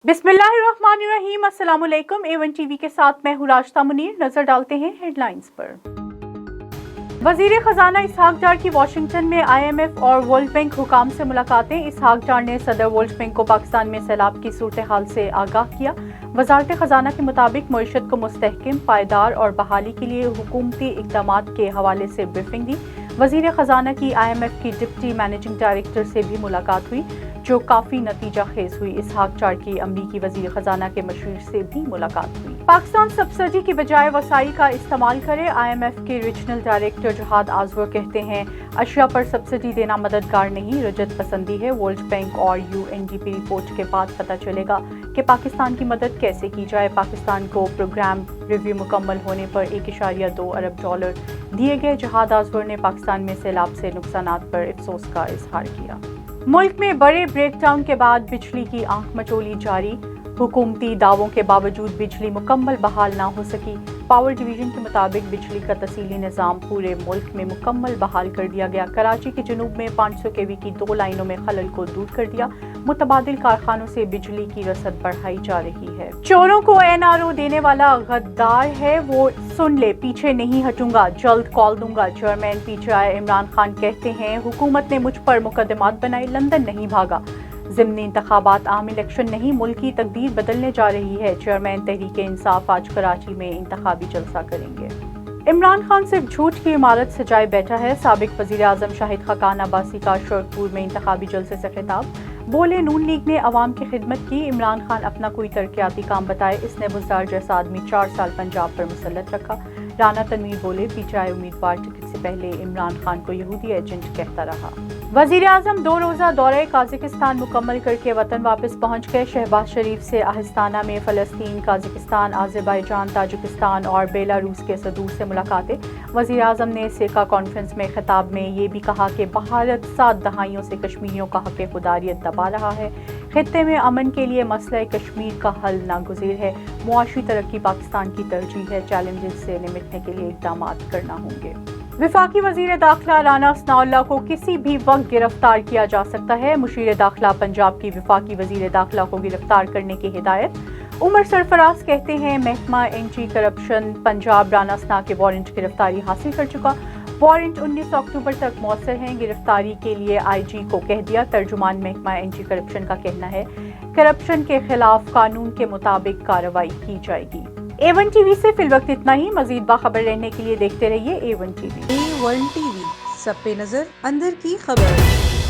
बिस्मिल्लाहिर्रहमानिर्रहीम। अस्सलाम वालेकुम। A1 टीवी के साथ मैं हूँ राशिदा मुनीर। नजर डालते हैं हेडलाइंस पर। वजीर खजाना इसहाक डार की वाशिंगटन में IMF और वर्ल्ड बैंक हुकाम से मुलाकातें। इसहाक डार ने सदर वर्ल्ड बैंक को पाकिस्तान में सैलाब की सूरत हाल से आगाह किया। वजारत खजाना के मुताबिक मईशत को मुस्तहकम, पायदार और बहाली के लिए हुकूमती इक़दामात के हवाले से ब्रीफिंग दी। वजीर खजाना की IMF की डिप्टी मैनेजिंग डायरेक्टर से भी मुलाकात हुई, जो काफ़ी नतीजा खेज हुई। इसहाक डार की अमरीकी वजीर खजाना के मशीर से भी मुलाकात हुई। पाकिस्तान सब्सिडी की बजाय वसाई का इस्तेमाल करे। IMF के रीजनल डायरेक्टर जहाद आजवर कहते हैं, अशिया पर सब्सिडी देना मददगार नहीं, रजत पसंदी है। वर्ल्ड बैंक और UNDP रिपोर्ट के बाद पता चलेगा कि पाकिस्तान की मदद कैसे की जाए। पाकिस्तान को प्रोग्राम रिव्यू मुकम्मल होने पर $1.2 अरब दिए गए। जहाद आजवर ने पाकिस्तान में सैलाब से नुकसानात पर अफसोस का इजहार किया। मुल्क में बड़े ब्रेकडाउन के बाद बिजली की आंख मचोली जारी। हुकूमती दावों के बावजूद बिजली मुकम्मल बहाल ना हो सकी। पावर डिवीजन के मुताबिक बिजली का तसीली निज़ाम पूरे मुल्क में मुकम्मल बहाल कर दिया गया। कराची के जुनूब में 500 kV की 2 लाइनों में खलल को दूर कर दिया। मुतबादिल कारखानों से बिजली की रसद बढ़ाई जा रही है। चोरों को NRO देने वाला गद्दार है, वो सुन ले, पीछे नहीं हटूंगा, जल्द कॉल दूंगा। चेयरमैन PTI इमरान खान कहते हैं, हुकूमत ने मुझ पर मुकदमात बनाए, लंदन नहीं भागा। ज़िमनी इंतखाबात आम इलेक्शन नहीं, मुल्क की तकदीर बदलने जा रही है। चेयरमैन तहरीक इंसाफ आज कराची में इंतखाबी जलसा करेंगे। इमरान खान सिर्फ झूठ की इमारत सजाए बैठा है। साबिक वज़ीर आज़म शाहिद खाकान अब्बासी का शरकपुर में इंतखाबी जलसे से खिताब। बोले, नून लीग ने अवाम की खिदमत की, इमरान खान अपना कोई तरक्याती काम बताए, इसने बुज़दार जैसा आदमी 4 साल पंजाब पर मुसल्लत रखा। राना तनवीर बोले, PTI उम्मीदवार टिकट से पहले इमरान खान को यहूदी एजेंट कहता रहा। वज़ीर आज़म 2 रोज़ा दौरे काज़ाकिस्तान मुकम्मल करके वतन वापस पहुँच गए। शहबाज शरीफ से आस्ताना में फ़लस्तीन, काज़ाकिस्तान, आज़रबाईजान, ताजिकिस्तान और बेलारूस के सदूर से मुलाकातें। वज़ीर आज़म ने सेका कॉन्फ्रेंस में खिताब में ये भी कहा कि भारत 7 दहाइयों से कश्मीरियों का हक़ खुदारियत दबा रहा है। खित्ते में अमन के लिए मसला कश्मीर का हल नागुज़ीर है। मुआशी तरक्की पाकिस्तान की तरजीह है। चैलेंजेस से निपटने के लिए इक़दामात करना होंगे। वफाकी वज़ीर दाखिला राना सनाउल्लाह को किसी भी वक्त गिरफ्तार किया जा सकता है। मुशीर दाखिला पंजाब की वफाकी वज़ीर दाखिला को गिरफ्तार करने की हिदायत। उमर सरफराज कहते हैं, महकमा एंटी करप्शन पंजाब राना सना के वारंट गिरफ्तारी हासिल कर चुका। वारंट 19 अक्टूबर तक मौसर हैं। गिरफ्तारी के लिए IG को कह दिया। तर्जुमान महकमा एंटी करप्शन का कहना है, करप्शन के खिलाफ कानून के मुताबिक कार्रवाई की जाएगी। A1 टीवी से फिलवक्त इतना ही। मजीद बाखबर रहने के लिए देखते रहिए A1 टीवी। A1 टीवी, सब पे नजर, अंदर की खबर।